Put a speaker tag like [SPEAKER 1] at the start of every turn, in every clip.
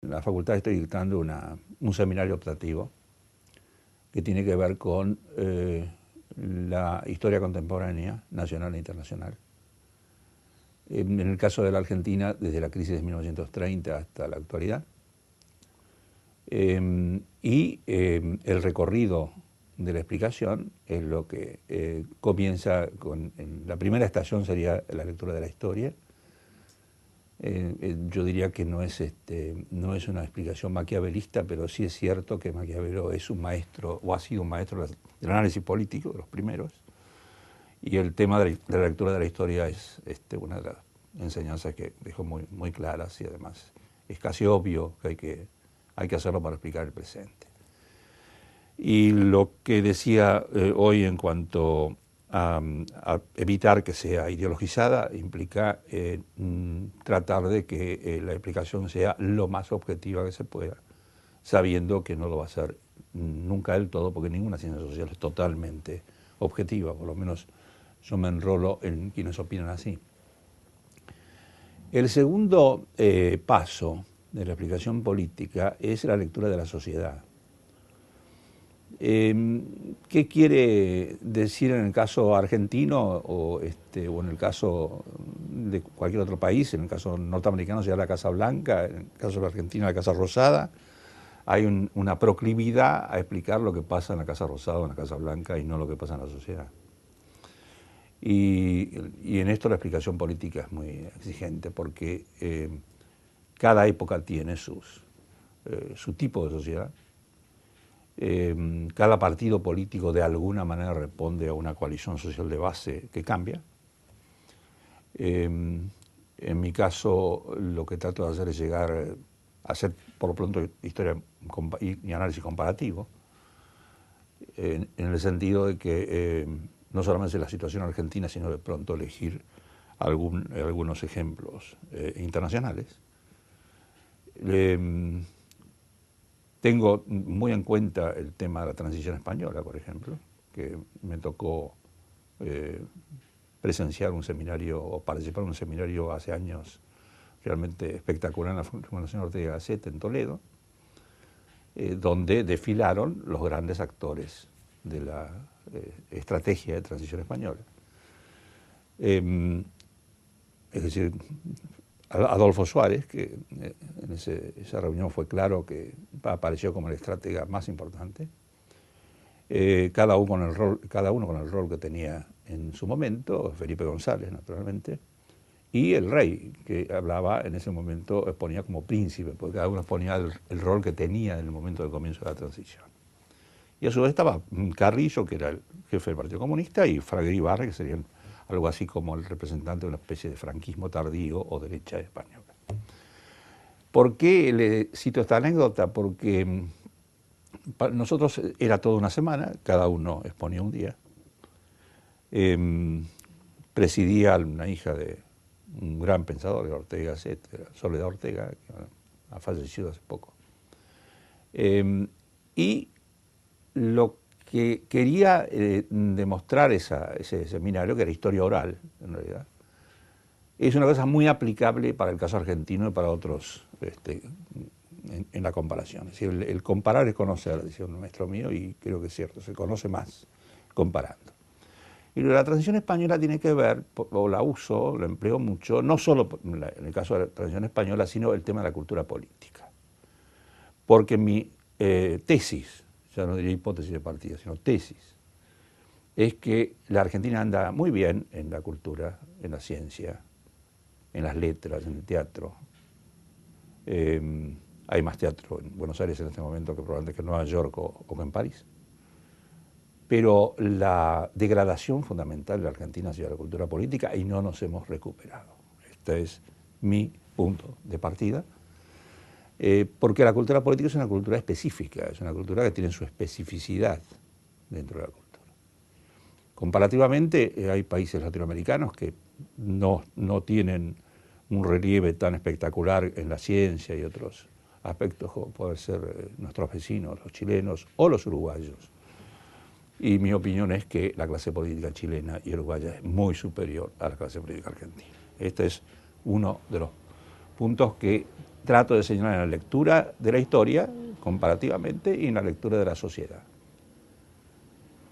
[SPEAKER 1] la facultad estoy dictando un seminario optativo que tiene que ver con la historia contemporánea, nacional e internacional. En el caso de la Argentina, desde la crisis de 1930 hasta la actualidad. Y el recorrido de la explicación es lo que comienza con... la primera estación sería la lectura de la historia. Yo diría que no es una explicación maquiavelista, pero sí es cierto que Maquiavelo es un maestro, o ha sido un maestro del análisis político, de los primeros, y el tema de la lectura de la historia es una de las enseñanzas que dejó muy, muy claras, y además es casi obvio que hay que hacerlo para explicar el presente. Y lo que decía hoy en cuanto a evitar que sea ideologizada implica tratar de que la explicación sea lo más objetiva que se pueda, sabiendo que no lo va a ser nunca del todo, porque ninguna ciencia social es totalmente objetiva, por lo menos yo me enrolo en quienes opinan así. El segundo paso de la explicación política es la lectura de la sociedad. ¿Qué quiere decir en el caso argentino o en el caso de cualquier otro país? En el caso norteamericano sería la Casa Blanca, en el caso de Argentina la Casa Rosada. Hay una proclividad a explicar lo que pasa en la Casa Rosada o en la Casa Blanca y no lo que pasa en la sociedad. Y en esto la explicación política es muy exigente porque cada época tiene su tipo de sociedad. Cada partido político de alguna manera responde a una coalición social de base que cambia. En mi caso, lo que trato de hacer es llegar a hacer, por lo pronto, historia y análisis comparativo, en el sentido de que no solamente la situación argentina, sino de pronto elegir algunos ejemplos internacionales. Tengo muy en cuenta el tema de la transición española, por ejemplo, que me tocó presenciar un seminario o participar en un seminario hace años realmente espectacular en la Fundación Ortega y Gasset en Toledo, donde desfilaron los grandes actores de la estrategia de transición española. Es decir, Adolfo Suárez, que en esa reunión fue claro que apareció como el estratega más importante, cada uno con el rol que tenía en su momento, Felipe González, naturalmente, y el rey, que hablaba en ese momento, exponía como príncipe, porque cada uno exponía el rol que tenía en el momento del comienzo de la transición. Y a su vez estaba Carrillo, que era el jefe del Partido Comunista, y Fraga Iribarren, que serían algo así como el representante de una especie de franquismo tardío o derecha española. ¿Por qué le cito esta anécdota? Porque para nosotros era toda una semana, cada uno exponía un día. Presidía una hija de un gran pensador de Ortega y Gasset, Soledad Ortega, que ha fallecido hace poco. Y lo que quería demostrar ese seminario, que era historia oral, en realidad, es una cosa muy aplicable para el caso argentino y para otros en la comparación. Es decir, el comparar es conocer, decía un maestro mío, y creo que es cierto, se conoce más comparando. Y la transición española tiene que ver, o la uso, la empleo mucho, no solo en el caso de la transición española, sino el tema de la cultura política. Porque mi tesis, ya no diría hipótesis de partida, sino tesis, es que la Argentina anda muy bien en la cultura, en la ciencia, en las letras, en el teatro. Hay más teatro en Buenos Aires en este momento que probablemente que en Nueva York o que en París. Pero la degradación fundamental de la Argentina ha sido la cultura política y no nos hemos recuperado. Este es mi punto de partida. Porque la cultura política es una cultura específica, es una cultura que tiene su especificidad dentro de la cultura. Comparativamente, hay países latinoamericanos que no tienen un relieve tan espectacular en la ciencia y otros aspectos como pueden ser nuestros vecinos, los chilenos o los uruguayos. Y mi opinión es que la clase política chilena y uruguaya es muy superior a la clase política argentina. Este es uno de los puntos que trato de señalar en la lectura de la historia, comparativamente, y en la lectura de la sociedad.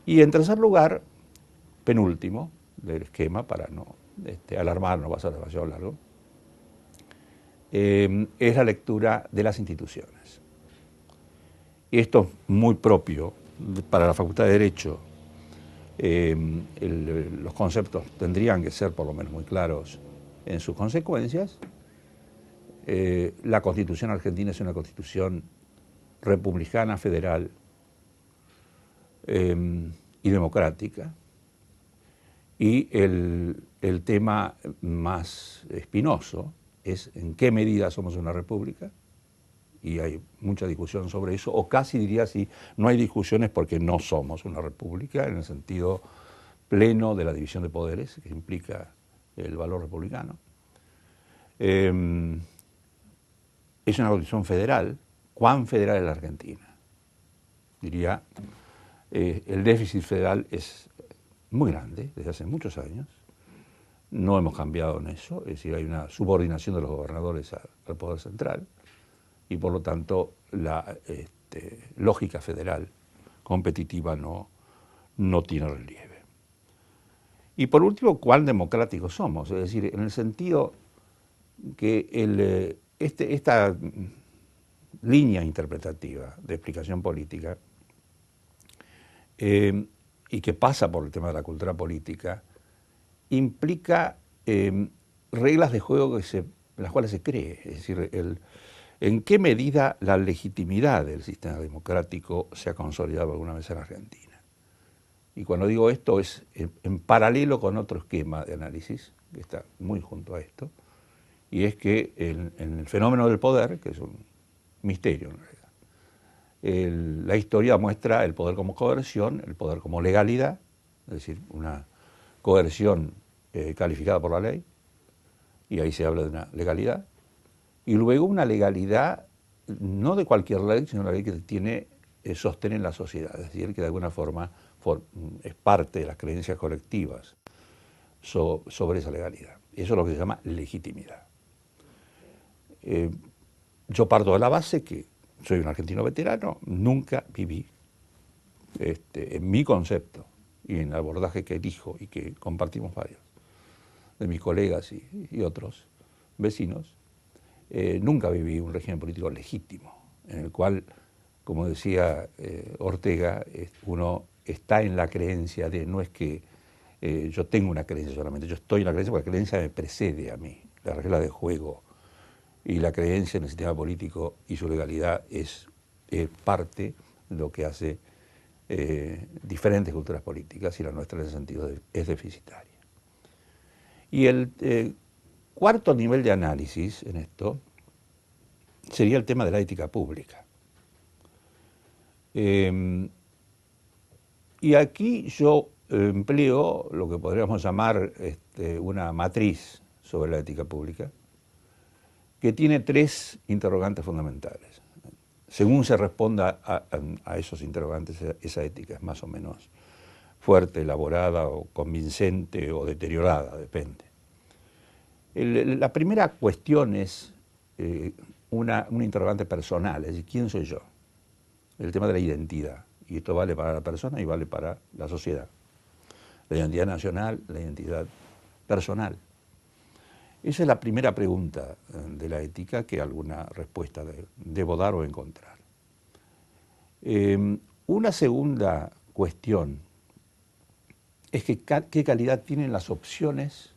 [SPEAKER 1] Y en tercer lugar, penúltimo del esquema, para no alarmar, no va a ser demasiado largo, es la lectura de las instituciones. Y esto es muy propio para la Facultad de Derecho. Los conceptos tendrían que ser por lo menos muy claros en sus consecuencias. La Constitución argentina es una constitución republicana, federal y democrática. Y el tema más espinoso es en qué medida somos una república, y hay mucha discusión sobre eso, o casi diría si no hay discusiones porque no somos una república en el sentido pleno de la división de poderes que implica el valor republicano. Es una constitución federal. ¿Cuán federal es la Argentina? Diría, el déficit federal es muy grande desde hace muchos años. No hemos cambiado en eso, es decir, hay una subordinación de los gobernadores al poder central y por lo tanto la lógica federal competitiva no tiene relieve. Y por último, ¿cuán democráticos somos? Es decir, en el sentido que esta línea interpretativa de explicación política y que pasa por el tema de la cultura política, implica reglas de juego en las cuales se cree, es decir, en qué medida la legitimidad del sistema democrático se ha consolidado alguna vez en Argentina. Y cuando digo esto es en paralelo con otro esquema de análisis, que está muy junto a esto, y es que en el fenómeno del poder, que es un misterio en realidad, la historia muestra el poder como coerción, el poder como legalidad, es decir, una coerción calificada por la ley, y ahí se habla de una legalidad, y luego una legalidad no de cualquier ley, sino una ley que tiene sostén en la sociedad, es decir, que de alguna forma es parte de las creencias colectivas sobre esa legalidad. Eso es lo que se llama legitimidad. Yo parto de la base que soy un argentino veterano, nunca viví, en mi concepto y en el abordaje que elijo y que compartimos varios de mis colegas y otros vecinos, nunca viví un régimen político legítimo, en el cual, como decía Ortega, uno está en la creencia de, no es que yo tengo una creencia solamente, yo estoy en la creencia porque la creencia me precede a mí, la regla de juego y la creencia en el sistema político y su legalidad es parte de lo que hace diferentes culturas políticas y la nuestra en ese sentido es deficitaria. Y el cuarto nivel de análisis en esto sería el tema de la ética pública. Y aquí yo empleo lo que podríamos llamar una matriz sobre la ética pública, que tiene tres interrogantes fundamentales. Según se responda a esos interrogantes, esa ética es más o menos fuerte, elaborada o convincente o deteriorada, depende. La primera cuestión es una interrogante personal, es decir, ¿quién soy yo? El tema de la identidad. Y esto vale para la persona y vale para la sociedad. La identidad nacional, la identidad personal. Esa es la primera pregunta de la ética que alguna respuesta debo dar o encontrar. Una segunda cuestión es que qué calidad tienen las opciones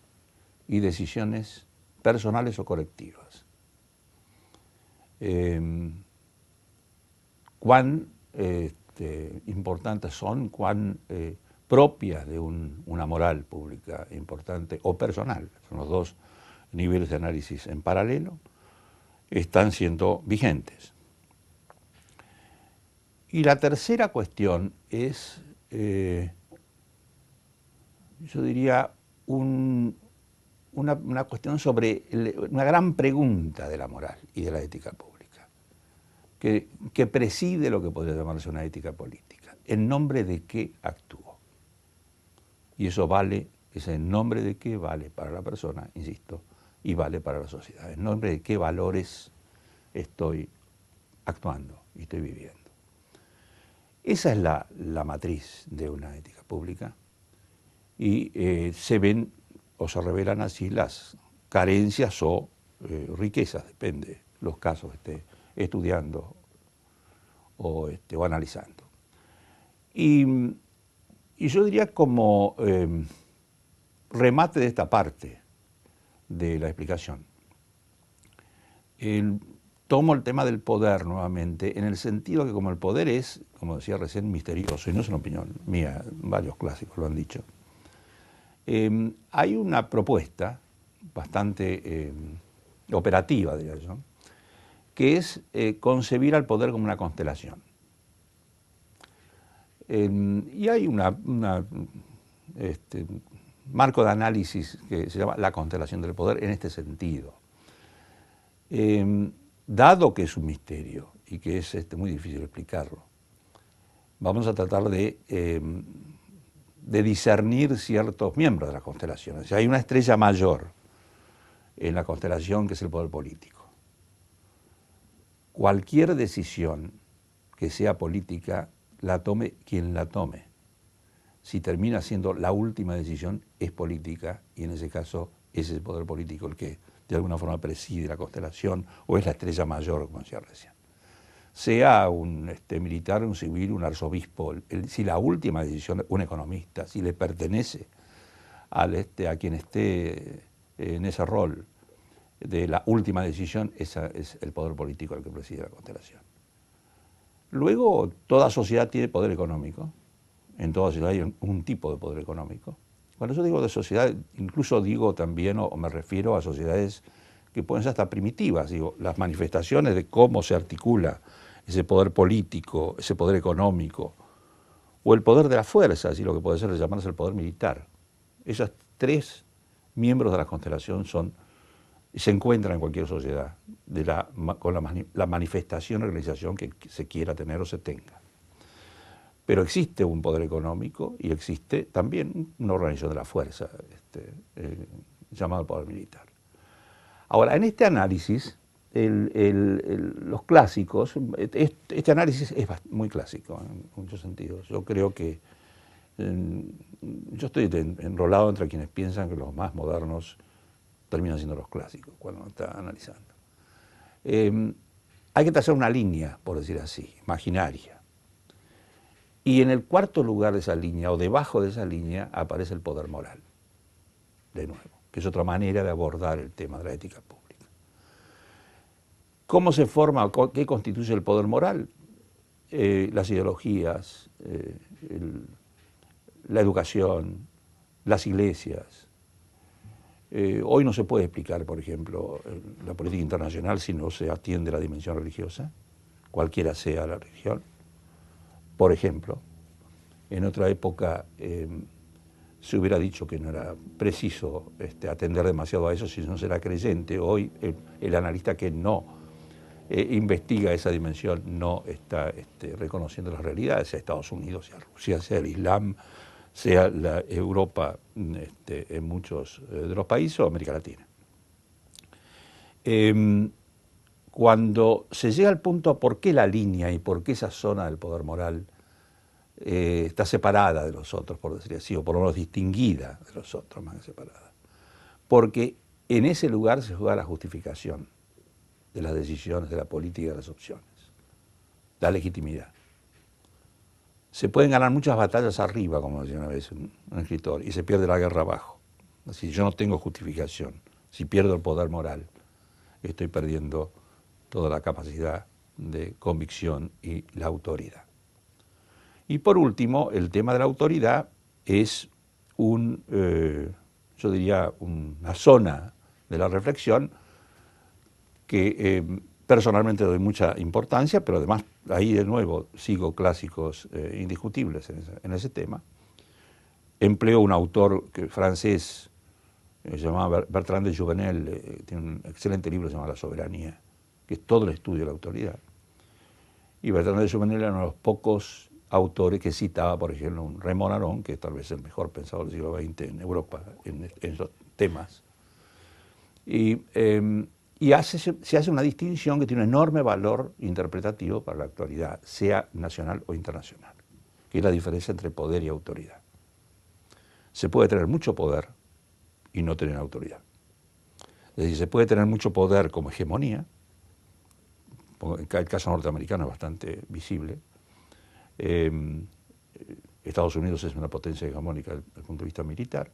[SPEAKER 1] y decisiones personales o colectivas. Cuán importantes son, cuán propias de una moral pública importante o personal, son los dos niveles de análisis en paralelo, están siendo vigentes. Y la tercera cuestión es, yo diría, una cuestión sobre una gran pregunta de la moral y de la ética pública, que preside lo que podría llamarse una ética política. ¿En nombre de qué actúo? Y eso vale, ese en nombre de qué vale para la persona, insisto, y vale para la sociedad. ¿En nombre de qué valores estoy actuando y estoy viviendo? Esa es la matriz de una ética pública y se ven o se revelan así las carencias o riquezas, depende los casos que esté estudiando o analizando. Y yo diría como remate de esta parte de la explicación, tomo el tema del poder nuevamente, en el sentido que como el poder es, como decía recién, misterioso, y no es una opinión mía, varios clásicos lo han dicho, hay una propuesta bastante operativa, diría yo, que es concebir al poder como una constelación. Y hay un marco de análisis que se llama la constelación del poder en este sentido. Dado que es un misterio y que es muy difícil explicarlo, vamos a tratar de discernir ciertos miembros de la constelación. O sea, hay una estrella mayor en la constelación que es el poder político. Cualquier decisión que sea política, la tome quien la tome. Si termina siendo la última decisión, es política y en ese caso es el poder político el que de alguna forma preside la constelación o es la estrella mayor, como decía recién. Sea un militar, un civil, un arzobispo, si la última decisión, un economista, si le pertenece a quien esté en ese rol de la última decisión, esa es el poder político el que preside la constelación. Luego, toda sociedad tiene poder económico, en toda sociedad hay un tipo de poder económico. Cuando yo digo de sociedad, incluso digo también, o me refiero a sociedades que pueden ser hasta primitivas, digo, las manifestaciones de cómo se articula ese poder político, ese poder económico, o el poder de la fuerza, así lo que puede ser llamarse el poder militar. Esos tres miembros de la constelación se encuentran en cualquier sociedad con la manifestación o organización que se quiera tener o se tenga. Pero existe un poder económico y existe también una organización de la fuerza, llamado poder militar. Ahora, en este análisis, los clásicos, este análisis es muy clásico en muchos sentidos. Yo creo que yo estoy enrolado entre quienes piensan que los más modernos terminan siendo los clásicos cuando uno está analizando. Hay que trazar una línea, por decir así, imaginaria. Y en el cuarto lugar de esa línea, o debajo de esa línea, aparece el poder moral, de nuevo, que es otra manera de abordar el tema de la ética pública. ¿Cómo se forma, qué constituye el poder moral? Las ideologías, la educación, las iglesias. Hoy no se puede explicar, por ejemplo, la política internacional si no se atiende a la dimensión religiosa, cualquiera sea la religión. Por ejemplo, en otra época se hubiera dicho que no era preciso atender demasiado a eso si no se era creyente. Hoy el analista que no investiga esa dimensión no está reconociendo las realidades, sea Estados Unidos, sea Rusia, sea el Islam, sea la Europa en muchos de los países o América Latina. Cuando se llega al punto por qué la línea y por qué esa zona del poder moral está separada de los otros, por decir así, o por lo menos distinguida de los otros, más que separada. Porque en ese lugar se juega la justificación de las decisiones, de la política y de las opciones, la legitimidad. Se pueden ganar muchas batallas arriba, como decía una vez un escritor, y se pierde la guerra abajo. Si yo no tengo justificación, si pierdo el poder moral, estoy perdiendo toda la capacidad de convicción y la autoridad. Y por último, el tema de la autoridad es yo diría, una zona de la reflexión que personalmente doy mucha importancia, pero además ahí de nuevo sigo clásicos indiscutibles en ese tema. Empleo un autor francés se llamaba Bertrand de Jouvenel, tiene un excelente libro que se llama La soberanía, que es todo el estudio de la autoridad. Y Bertrand de Jouvenel era uno de los pocos autores que citaba, por ejemplo, un Raymond Aron, que es tal vez el mejor pensador del siglo XX en Europa en esos temas. Y, se hace una distinción que tiene un enorme valor interpretativo para la actualidad, sea nacional o internacional, que es la diferencia entre poder y autoridad. Se puede tener mucho poder y no tener autoridad. Es decir, se puede tener mucho poder como hegemonía, el caso norteamericano es bastante visible. Estados Unidos es una potencia hegemónica desde el punto de vista militar,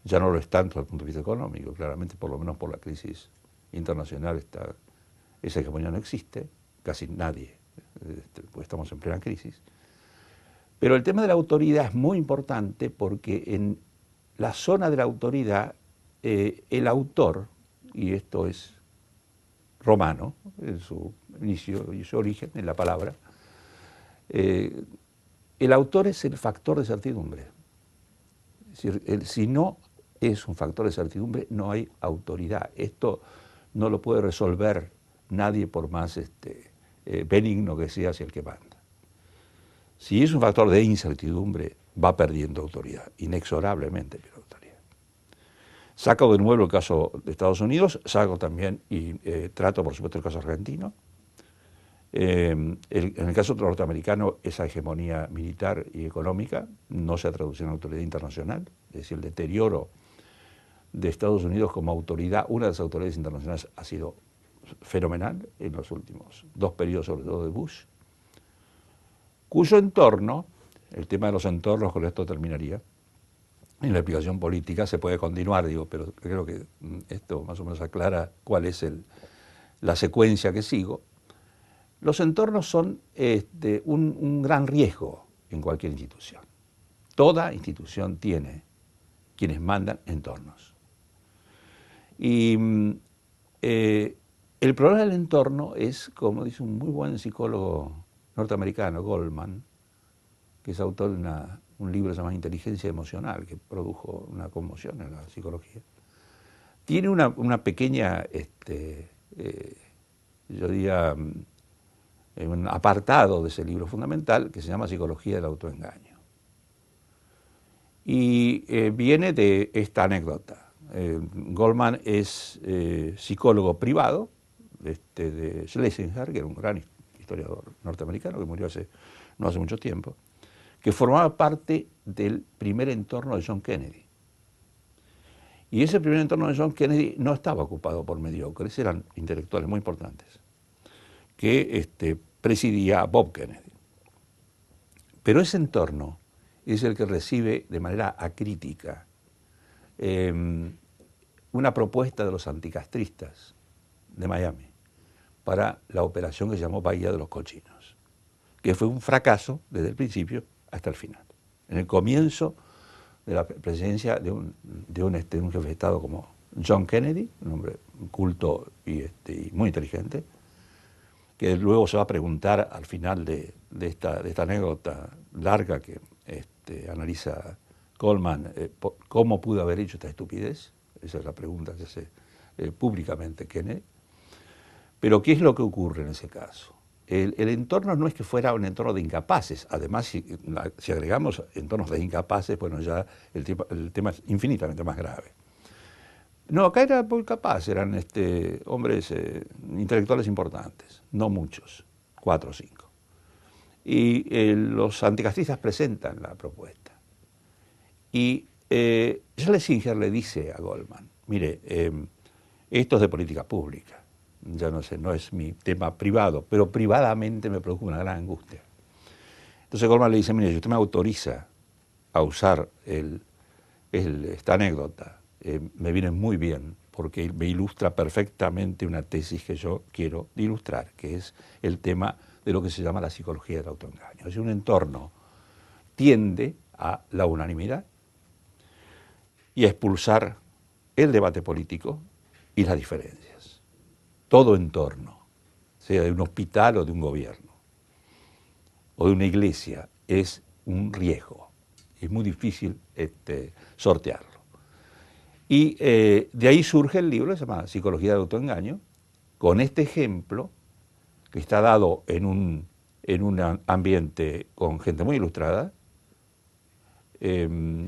[SPEAKER 1] ya no lo es tanto desde el punto de vista económico, claramente, por lo menos por la crisis internacional, esa hegemonía no existe, casi nadie, pues estamos en plena crisis. Pero el tema de la autoridad es muy importante porque en la zona de la autoridad, el autor, y esto es romano, en su inicio y su origen, en la palabra, el autor es el factor de certidumbre. Es decir, si no es un factor de certidumbre, no hay autoridad. Esto no lo puede resolver nadie por más benigno que sea hacia el que manda. Si es un factor de incertidumbre, va perdiendo autoridad, inexorablemente pierde autoridad. Saco de nuevo el caso de Estados Unidos, saco también y trato, por supuesto, el caso argentino. En el caso norteamericano, esa hegemonía militar y económica no se ha traducido en autoridad internacional, es decir, el deterioro de Estados Unidos como autoridad, una de las autoridades internacionales, ha sido fenomenal en los últimos 2 periodos, sobre todo de Bush, cuyo entorno, el tema de los entornos, con esto terminaría, en la explicación política se puede continuar, digo, pero creo que esto más o menos aclara cuál es la secuencia que sigo. Los entornos son un gran riesgo en cualquier institución. Toda institución tiene quienes mandan entornos. Y el problema del entorno es, como dice un muy buen psicólogo norteamericano, Goldman, que es autor de un libro que se llama Inteligencia Emocional, que produjo una conmoción en la psicología. Tiene una pequeña, yo diría, un apartado de ese libro fundamental que se llama Psicología del Autoengaño. Y viene de esta anécdota. Goldman es psicólogo privado de Schlesinger, que era un gran historiador norteamericano que murió no hace mucho tiempo, que formaba parte del primer entorno de John Kennedy. Y ese primer entorno de John Kennedy no estaba ocupado por mediocres, eran intelectuales muy importantes, que presidía Bob Kennedy. Pero ese entorno es el que recibe de manera acrítica una propuesta de los anticastristas de Miami para la operación que se llamó Bahía de los Cochinos, que fue un fracaso desde el principio hasta el final. En el comienzo de la presidencia de un jefe de Estado como John Kennedy, un hombre culto y muy inteligente, que luego se va a preguntar al final de esta anécdota larga que analiza Goldman, ¿cómo pudo haber hecho esta estupidez? Esa es la pregunta que hace públicamente Kennedy. Pero ¿qué es lo que ocurre en ese caso? El entorno no es que fuera un entorno de incapaces, además si agregamos entornos de incapaces, bueno, ya el tema es infinitamente más grave. No, acá era muy capaz, eran hombres intelectuales importantes, no muchos, 4 o 5. Y los anticastristas presentan la propuesta. Y Schlesinger le dice a Goldman, mire, esto es de política pública, ya no sé, no es mi tema privado, pero privadamente me produjo una gran angustia. Entonces Goldman le dice, mire, si usted me autoriza a usar esta anécdota, me viene muy bien, porque me ilustra perfectamente una tesis que yo quiero ilustrar, que es el tema de lo que se llama la psicología del autoengaño. Es decir, un entorno tiende a la unanimidad y a expulsar el debate político y las diferencias. Todo entorno, sea de un hospital o de un gobierno, o de una iglesia, es un riesgo. Es muy difícil sortearlo. Y de ahí surge el libro que se llama Psicología del Autoengaño, con este ejemplo que está dado en un ambiente con gente muy ilustrada,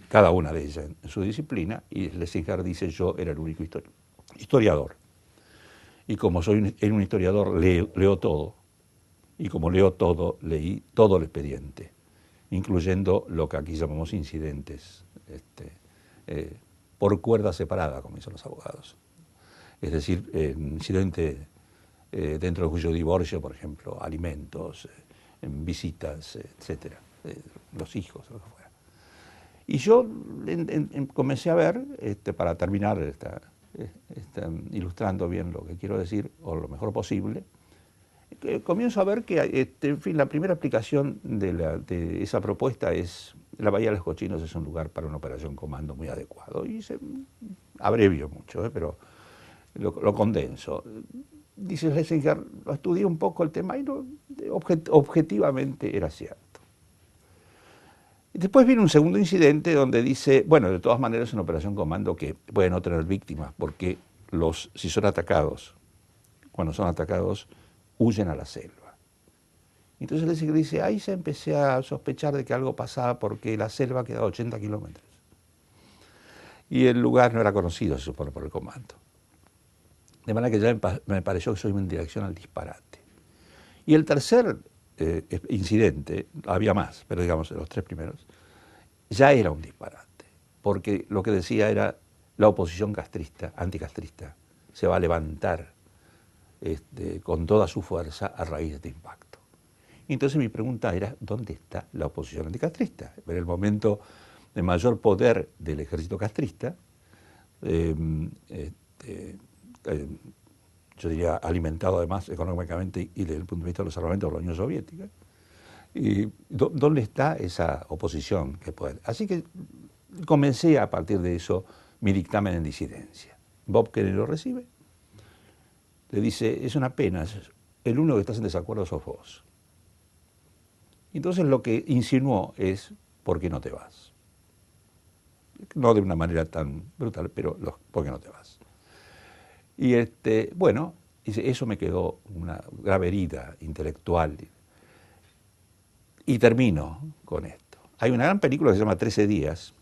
[SPEAKER 1] cada una de ellas en su disciplina, y Schlesinger dice, yo era el único historiador. Y como soy un historiador, leo todo. Y como leo todo, leí todo el expediente, incluyendo lo que aquí llamamos incidentes, por cuerda separada, como dicen los abogados. Es decir, incidente dentro del juicio de divorcio, por ejemplo, alimentos, visitas, etcétera, los hijos, lo que fuera. Y yo comencé a ver, para terminar ilustrando bien lo que quiero decir, o lo mejor posible, comienzo a ver que, en fin, la primera aplicación de esa propuesta es: la Bahía de los Cochinos es un lugar para una operación comando muy adecuado. Y se abrevio mucho, pero lo condenso. Dice Schlesinger, estudié un poco el tema y objetivamente era cierto. Después viene un segundo incidente donde dice, bueno, de todas maneras es una operación comando que puede no tener víctimas, porque si son atacados, cuando son atacados, huyen a la selva. Entonces Schlesinger dice, ahí se empecé a sospechar de que algo pasaba porque la selva quedaba a 80 kilómetros. Y el lugar no era conocido, se supone, por el comando. De manera que ya me pareció que soy en dirección al disparate. Y el tercer incidente, había más, pero digamos los tres primeros, ya era un disparate, porque lo que decía era: la oposición castrista, anticastrista, se va a levantar con toda su fuerza a raíz de este impacto. Y entonces mi pregunta era: ¿dónde está la oposición anticastrista? En el momento de mayor poder del ejército castrista, yo diría alimentado además económicamente y desde el punto de vista de los armamentos por la Unión Soviética. ¿Y dónde está esa oposición que puede? Así que comencé a partir de eso mi dictamen en disidencia. Bob Kennedy lo recibe, le dice: es una pena, el único que estás en desacuerdo sos vos. Entonces lo que insinuó es: ¿por qué no te vas? No de una manera tan brutal, pero ¿por qué no te vas? Y bueno, dice, eso me quedó una grave herida intelectual. Y termino con esto. Hay una gran película que se llama 13 días,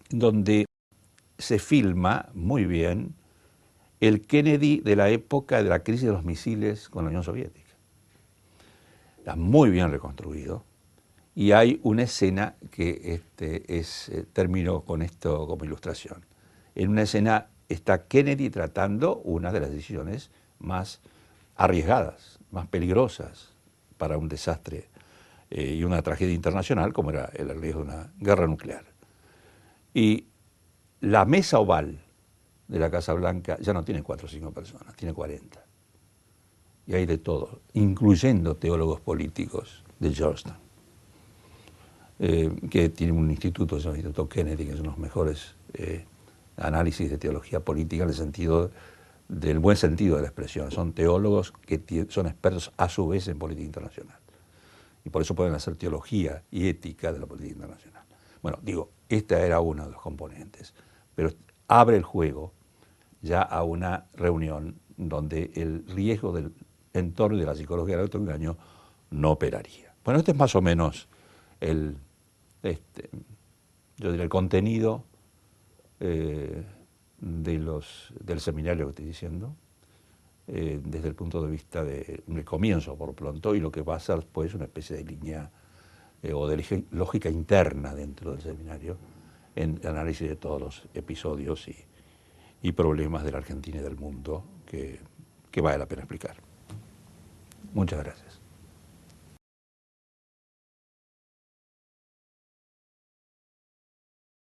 [SPEAKER 1] donde se filma muy bien el Kennedy de la época de la crisis de los misiles con la Unión Soviética. Está muy bien reconstruido. Y hay una escena que termino con esto como ilustración. En una escena está Kennedy tratando una de las decisiones más arriesgadas, más peligrosas para un desastre y una tragedia internacional, como era el riesgo de una guerra nuclear. Y la mesa oval de la Casa Blanca ya no tiene 4 o 5 personas, tiene 40. Y hay de todo, incluyendo teólogos políticos de Georgetown, que tiene un instituto, el Instituto Kennedy, que es uno de los mejores análisis de teología política en el sentido del buen sentido de la expresión. Son teólogos que son expertos a su vez en política internacional. Y por eso pueden hacer teología y ética de la política internacional. Bueno, digo, esta era uno de los componentes, pero abre el juego ya a una reunión donde el riesgo del entorno y de la psicología del autoengaño no operaría. Bueno, este es más o menos yo diría el contenido del seminario que estoy diciendo, desde el punto de vista del comienzo por pronto, y lo que va a ser pues una especie de línea o de lógica interna dentro del seminario en el análisis de todos los episodios y problemas de la Argentina y del mundo que vale la pena explicar. Muchas gracias.